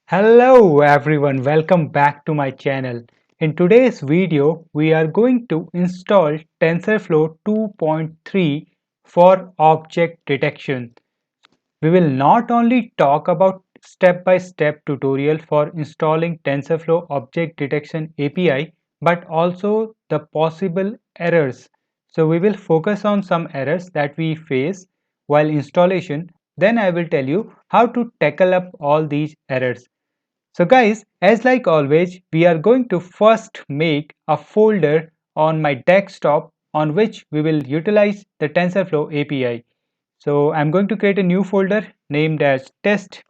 Hello everyone, welcome back to my channel. In today's video, we are going to install TensorFlow 2.3 for object detection. We will not only talk about step-by-step tutorial for installing TensorFlow Object Detection API, but also the possible errors. So we will focus on some errors that we face while installation. Then I will tell you how to tackle up all these errors. So guys, as like always, we are going to first make a folder on my desktop on which we will utilize the TensorFlow API. So I'm going to create a new folder named as test.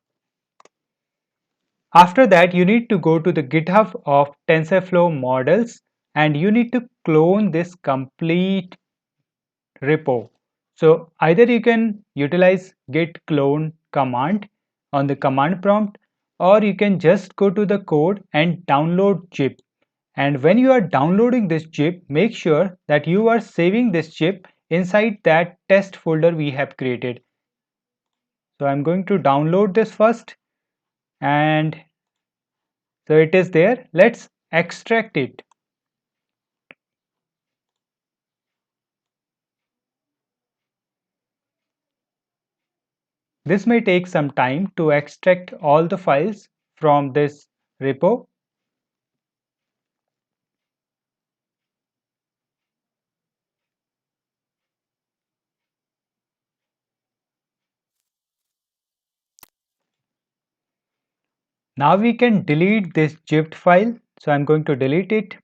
After that, you need to go to the GitHub of TensorFlow models and you need to clone this complete repo. So either you can utilize git clone command on the command prompt, or you can just go to the code and download zip. And when you are downloading this zip, make sure that you are saving this zip inside that test folder we have created. So I'm going to download this first, and so it is there. Let's extract it. This may take some time to extract all the files from this repo. Now we can delete this zipped file. So I'm going to delete it.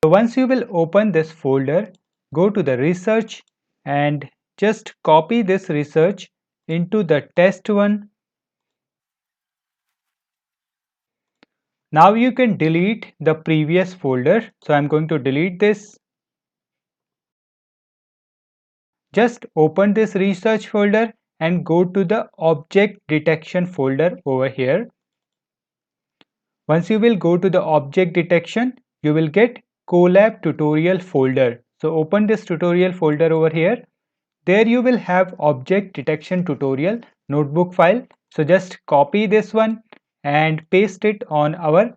So once you will open this folder, go to the research and just copy this research into the test one. Now you can delete the previous folder. So I'm going to delete this. Just open this research folder and go to the object detection folder over here. Once you will go to the object detection, you will get Colab tutorial folder. So open this tutorial folder over here. There you will have object detection tutorial notebook file. So just copy this one and paste it on our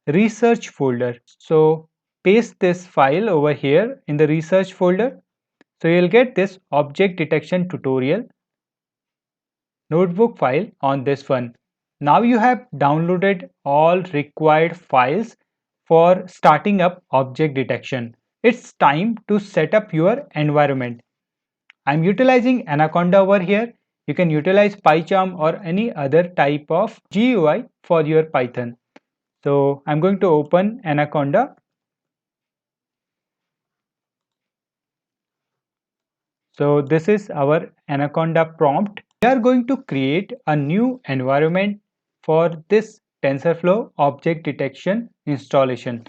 research folder. So paste this file over here in the research folder. So you'll get this object detection tutorial notebook file on this one. Now you have downloaded all required files for starting up object detection. It's time to set up your environment. I'm utilizing Anaconda over here. You can utilize PyCharm or any other type of GUI for your Python. So I'm going to open Anaconda. So this is our Anaconda prompt. We are going to create a new environment for this TensorFlow object detection installation.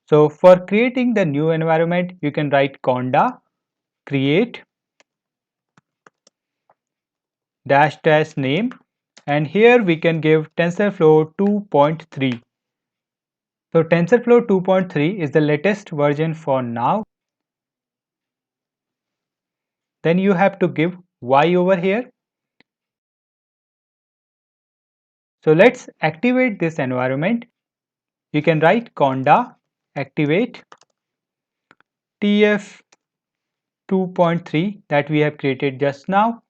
So for creating the new environment, you can write conda create dash dash name, and here we can give TensorFlow 2.3. So TensorFlow 2.3 is the latest version for now. Then you have to give y over here. So let's activate this environment. You can write conda activate tf 2.3 that we have created just now,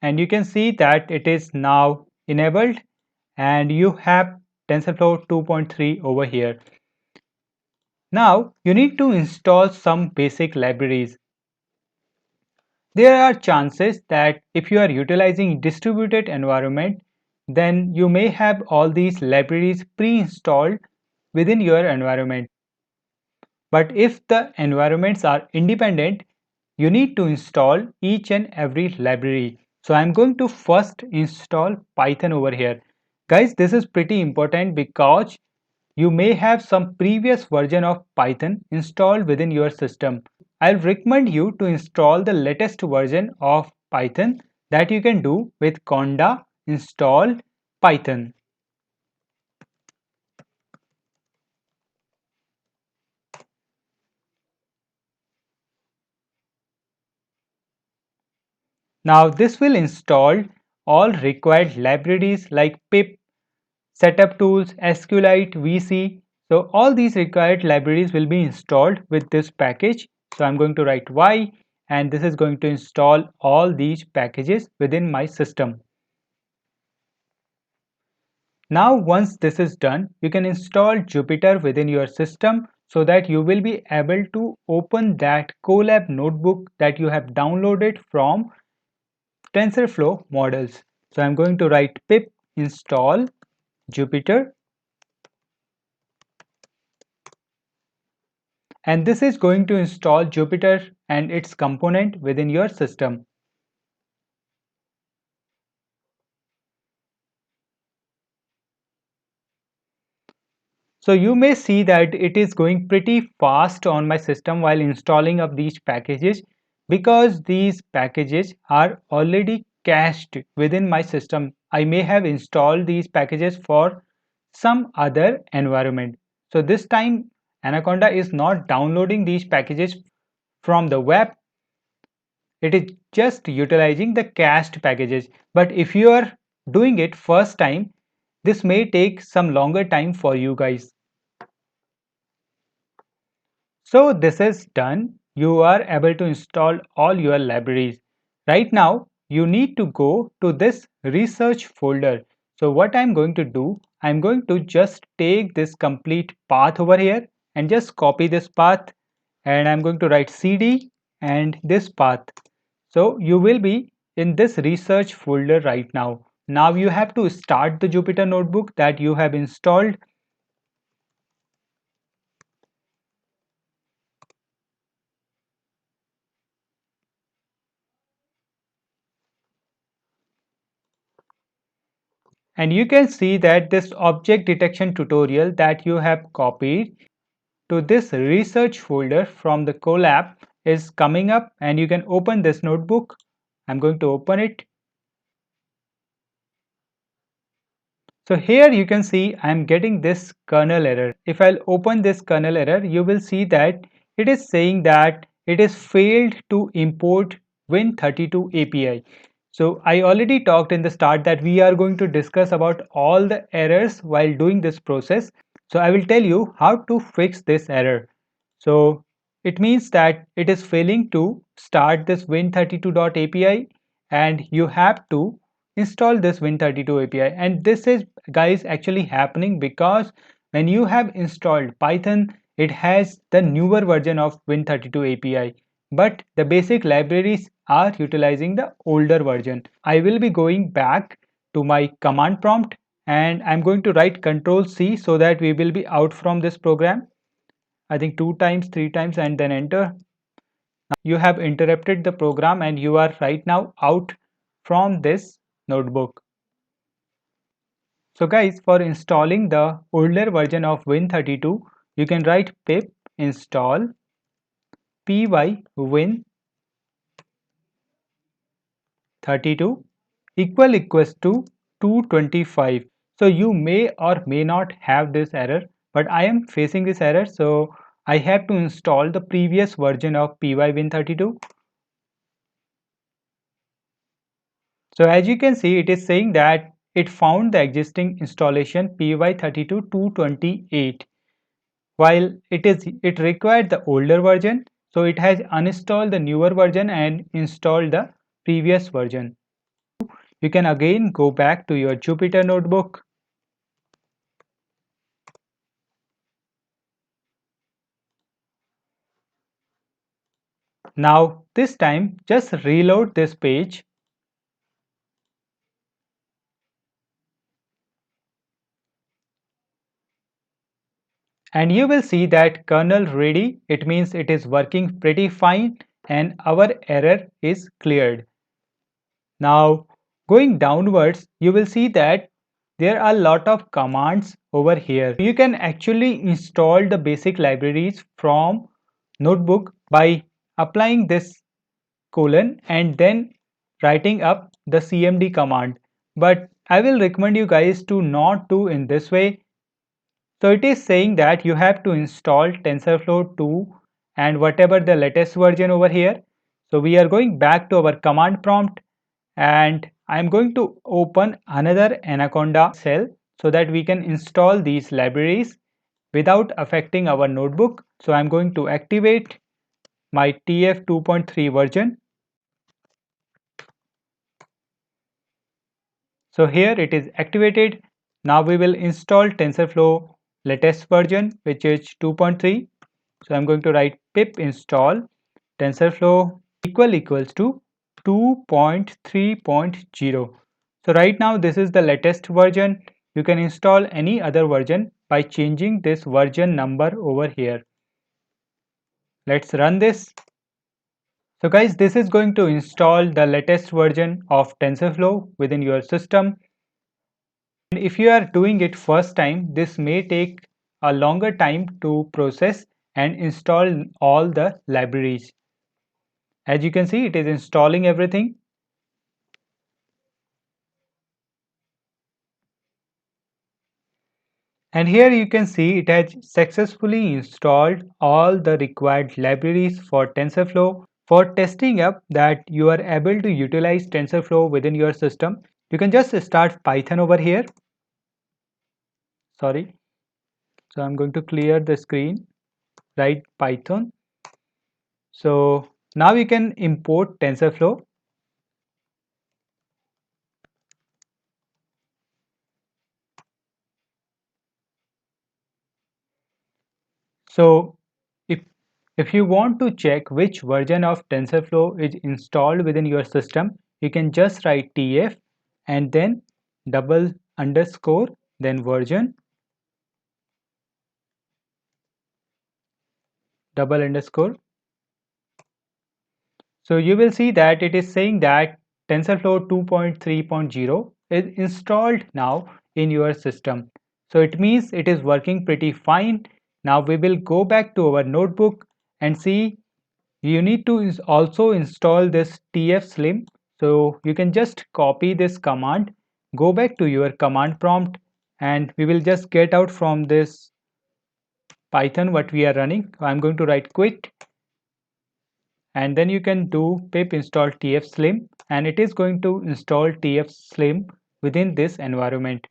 and you can see that it is now enabled and you have TensorFlow 2.3 over here. Now you need to install some basic libraries. There are chances that if you are utilizing distributed environment, then you may have all these libraries pre-installed within your environment. But if the environments are independent, you need to install each and every library. So I'm going to first install Python over here. Guys, this is pretty important because you may have some previous version of Python installed within your system. I'll recommend you to install the latest version of Python that you can do with conda install Python. Now this will install all required libraries like pip, setup tools, SQLite, VC. So all these required libraries will be installed with this package. So I'm going to write Y, and this is going to install all these packages within my system. Now once this is done, you can install Jupyter within your system so that you will be able to open that Colab notebook that you have downloaded from TensorFlow models. So I'm going to write pip install Jupyter, and this is going to install Jupyter and its component within your system. So you may see that it is going pretty fast on my system while installing of these packages, because these packages are already cached within my system. I may have installed these packages for some other environment. So this time Anaconda is not downloading these packages from the web. It is just utilizing the cached packages. But if you are doing it first time, this may take some longer time for you guys. So this is done. You are able to install all your libraries. Right now, you need to go to this research folder. So what I'm going to do, I'm going to just take this complete path over here and just copy this path, and I'm going to write cd and this path. So you will be in this research folder right now. Now you have to start the Jupyter notebook that you have installed. And you can see that this object detection tutorial that you have copied to this research folder from the Colab is coming up, and you can open this notebook. I'm going to open it. So here you can see I'm getting this kernel error. If I'll open this kernel error, you will see that it is saying that it is failed to import Win32 API. So I already talked in the start that we are going to discuss about all the errors while doing this process. So I will tell you how to fix this error. So it means that it is failing to start this Win32.api, and you have to install this Win32 API. And this is, guys, actually happening because when you have installed Python, it has the newer version of Win32 API, but the basic libraries are utilizing the older version. I will be going back to my command prompt, and I'm going to write Control C so that we will be out from this program. I think 2 times, 3 times, and then enter. You have interrupted the program and you are right now out from this notebook. So guys, for installing the older version of Win32, you can write pip install pywin32 equals to 225. So you may or may not have this error, but I am facing this error, so I have to install the previous version of pywin32. So as you can see, it is saying that it found the existing installation py32228, while it required the older version, so it has uninstalled the newer version and installed the previous version. You can again go back to your Jupyter notebook. Now this time just reload this page. And you will see that kernel ready. It means it is working pretty fine and our error is cleared. Now going downwards, you will see that there are a lot of commands over here. You can actually install the basic libraries from notebook by applying this colon and then writing up the cmd command. But I will recommend you guys to not do in this way. So it is saying that you have to install TensorFlow 2 and whatever the latest version over here. So we are going back to our command prompt, and I am going to open another Anaconda shell so that we can install these libraries without affecting our notebook. So I am going to activate my TF 2.3 version. So here it is activated. Now we will install TensorFlow latest version, which is 2.3. So I'm going to write pip install TensorFlow equals to 2.3.0. So right now this is the latest version. You can install any other version by changing this version number over here. Let's run this. So guys, this is going to install the latest version of TensorFlow within your system. And if you are doing it first time, this may take a longer time to process and install all the libraries. As you can see, it is installing everything. And here you can see it has successfully installed all the required libraries for TensorFlow. For testing up that you are able to utilize TensorFlow within your system, you can just start Python over here. Sorry. So I'm going to clear the screen, write Python. So now you can import TensorFlow. So if you want to check which version of TensorFlow is installed within your system, you can just write TF and then double underscore, then version, double underscore. So you will see that it is saying that TensorFlow 2.3.0 is installed now in your system. So it means it is working pretty fine. Now we will go back to our notebook and see you need to also install this tfslim. So you can just copy this command, go back to your command prompt, and we will just get out from this Python what we are running. I'm going to write quit, and then you can do pip install tfslim, and it is going to install tfslim within this environment.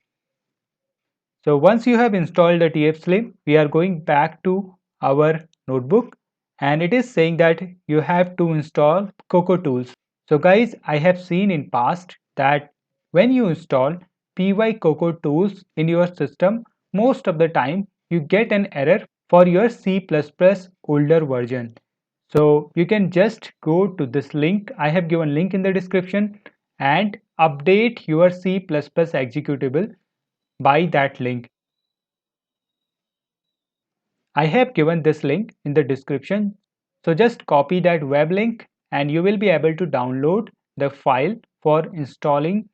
So once you have installed the tfslim, we are going back to our notebook, and it is saying that you have to install Cocoa Tools. So guys, I have seen in past that when you install PyCocoa Tools in your system, most of the time you get an error for your C++ older version. So you can just go to this link. I have given link in the description and update your C++ executable by that link. I have given this link in the description. So just copy that web link and you will be able to download the file for installing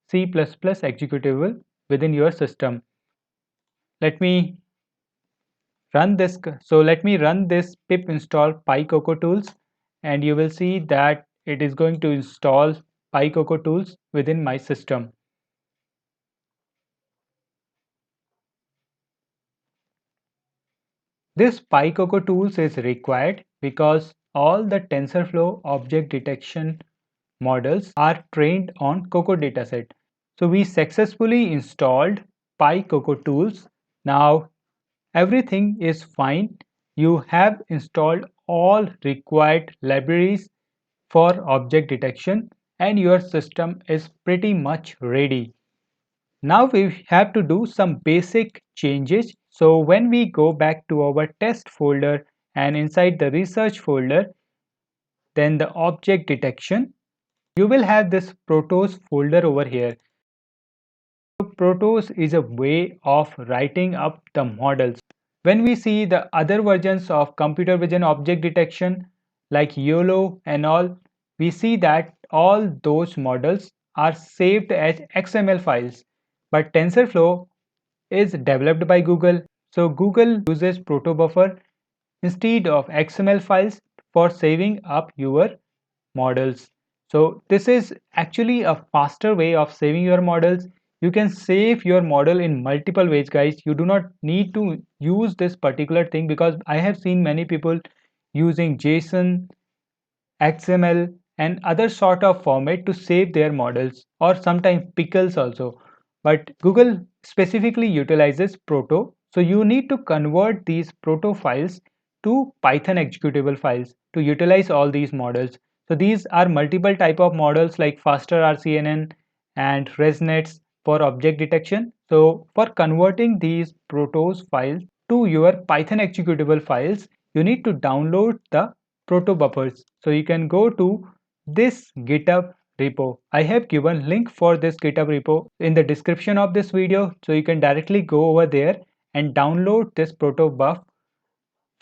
C++ executable within your system. Let me run this. So let me run this pip install PyCocoa Tools, and you will see that it is going to install PyCocoa Tools within my system. This PyCocoa Tools is required because all the TensorFlow object detection models are trained on Cocoa dataset. So we successfully installed PyCocoa Tools. Now everything is fine. You have installed all required libraries for object detection and your system is pretty much ready. Now we have to do some basic changes. So when we go back to our test folder and inside the research folder, then the object detection, you will have this Protos folder over here. So Protos is a way of writing up the models. When we see the other versions of computer vision object detection like YOLO and all, we see that all those models are saved as XML files. But TensorFlow is developed by Google. So Google uses protobuffer instead of XML files for saving up your models. So this is actually a faster way of saving your models. You can save your model in multiple ways, guys. You do not need to use this particular thing because I have seen many people using JSON, XML, and other sort of format to save their models, or sometimes pickles also. But Google specifically utilizes proto, so you need to convert these proto files to Python executable files to utilize all these models. So these are multiple type of models like faster RCNN and ResNets for object detection. So for converting these protos files to your Python executable files, you need to download the proto buffers. So you can go to this GitHub repo. I have given link for this GitHub repo in the description of this video, so you can directly go over there and download this protobuf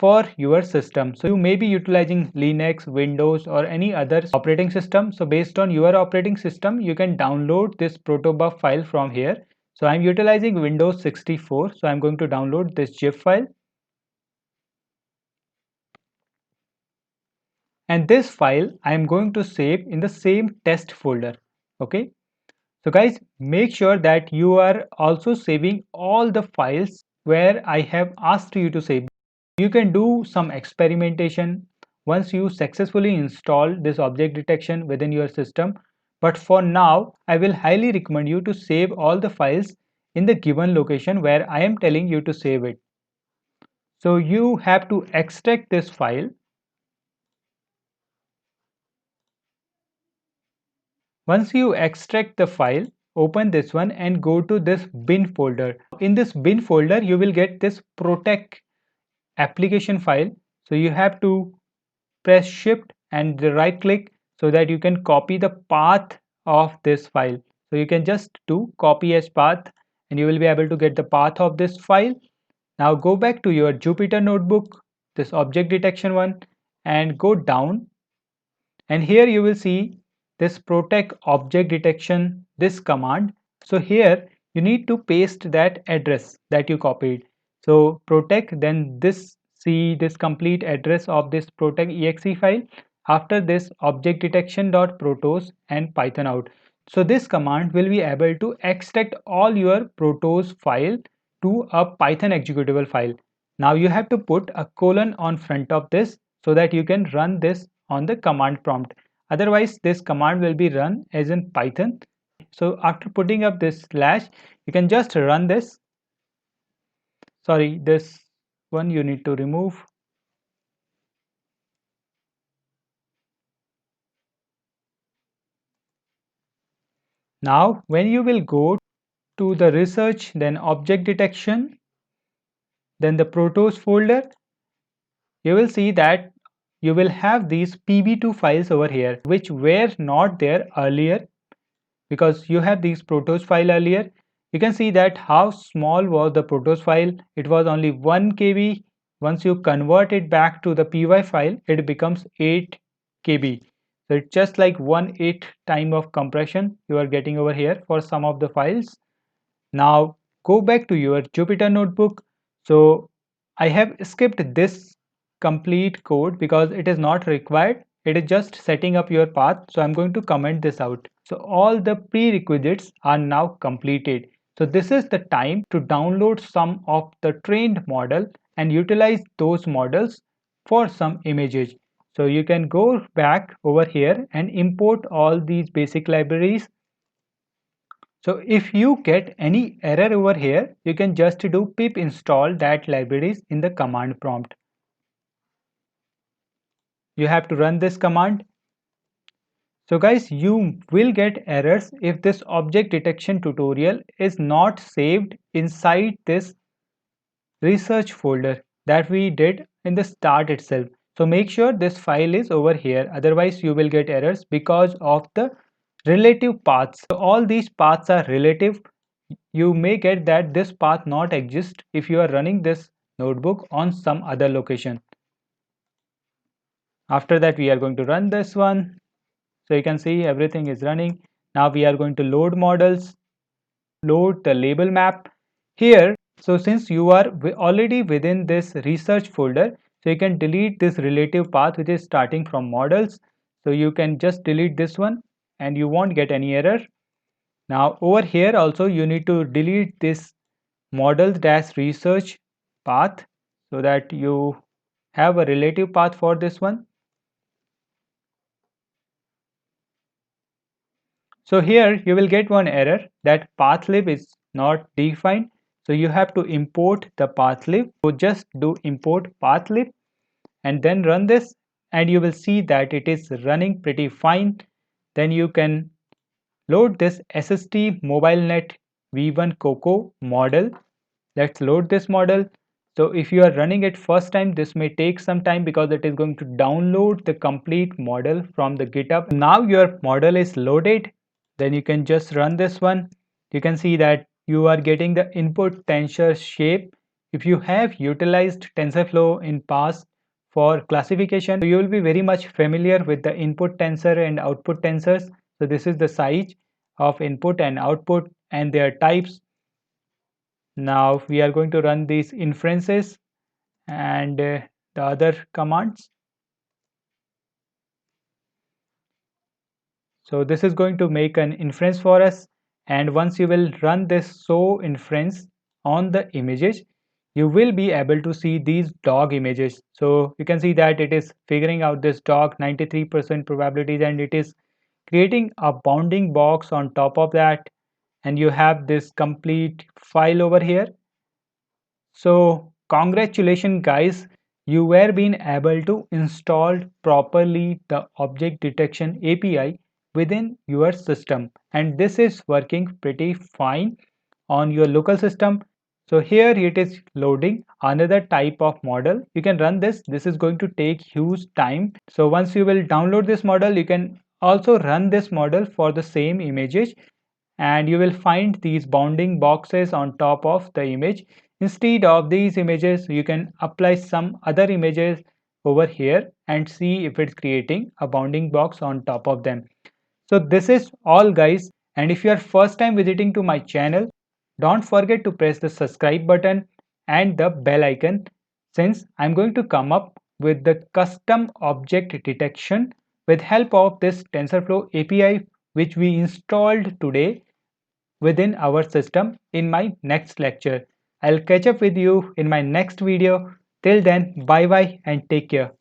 for your system. So you may be utilizing Linux, Windows, or any other operating system. So based on your operating system, you can download this protobuf file from here. So I'm utilizing Windows 64, so I'm going to download this zip file, and this file I am going to save in the same test folder. Okay, so guys, make sure that you are also saving all the files where I have asked you to save. You can do some experimentation once you successfully install this object detection within your system. But for now, I will highly recommend you to save all the files in the given location where I am telling you to save it. So you have to extract this file. Once you extract the file, open this one and go to this bin folder. In this bin folder, you will get this protect application file. So you have to press shift and the right click so that you can copy the path of this file. So you can just do copy as path and you will be able to get the path of this file. Now go back to your Jupyter notebook, this object detection one, and go down, and here you will see this protect object detection, this command. So here you need to paste that address that you copied. So protect, then this, see this complete address of this protect exe file, after this object detection dot protos and python out. So this command will be able to extract all your protos file to a Python executable file. Now you have to put a colon on front of this so that you can run this on the command prompt. Otherwise, this command will be run as in Python. So after putting up this slash, you can just run this. Sorry, this one you need to remove. Now, when you will go to the research, then object detection, then the protos folder, you will see that you will have these pb2 files over here which were not there earlier, because you have these protos file earlier. You can see that how small was the protos file. It was only 1 KB. Once you convert it back to the py file, it becomes 8 KB. So it's just like 1/8 time of compression you are getting over here for some of the files. Now go back to your Jupyter notebook. So I have skipped this complete code because it is not required. It is just setting up your path. So I'm going to comment this out. So all the prerequisites are now completed. So this is the time to download some of the trained model and utilize those models for some images. So you can go back over here and import all these basic libraries. So if you get any error over here, you can just do pip install that libraries in the command prompt. You have to run this command. So guys, you will get errors if this object detection tutorial is not saved inside this research folder that we did in the start itself. So make sure this file is over here, otherwise you will get errors because of the relative paths. So all these paths are relative. You may get that this path not exist if you are running this notebook on some other location. After that we are going to run this one. So you can see everything is running. Now we are going to load models, load the label map here. So since you are already within this research folder, so you can delete this relative path which is starting from models. So you can just delete this one and you won't get any error. Now over here also you need to delete this models-research path so that you have a relative path for this one. So here you will get one error that pathlib is not defined. So you have to import the pathlib. So just do import pathlib and then run this, and you will see that it is running pretty fine. Then you can load this SST MobileNet V1 Coco model. Let's load this model. So if you are running it first time, this may take some time because it is going to download the complete model from the GitHub. Now your model is loaded. Then you can just run this one. You can see that you are getting the input tensor shape. If you have utilized TensorFlow in past for classification, you will be very much familiar with the input tensor and output tensors. So this is the size of input and output and their types. Now we are going to run these inferences and the other commands. So this is going to make an inference for us, and once you will run this show inference on the images, you will be able to see these dog images. So you can see that it is figuring out this dog 93% probabilities, and it is creating a bounding box on top of that, and you have this complete file over here. So congratulations guys, you were being able to install properly the object detection API within your system, and this is working pretty fine on your local system. So here it is loading another type of model. You can run this. This is going to take huge time. So once you will download this model, you can also run this model for the same images, and you will find these bounding boxes on top of the image. Instead of these images, you can apply some other images over here and see if it's creating a bounding box on top of them. So this is all guys, and if you are first time visiting to my channel, don't forget to press the subscribe button and the bell icon, since I'm going to come up with the custom object detection with help of this TensorFlow API which we installed today within our system in my next lecture. I'll catch up with you in my next video. Till then, bye bye and take care.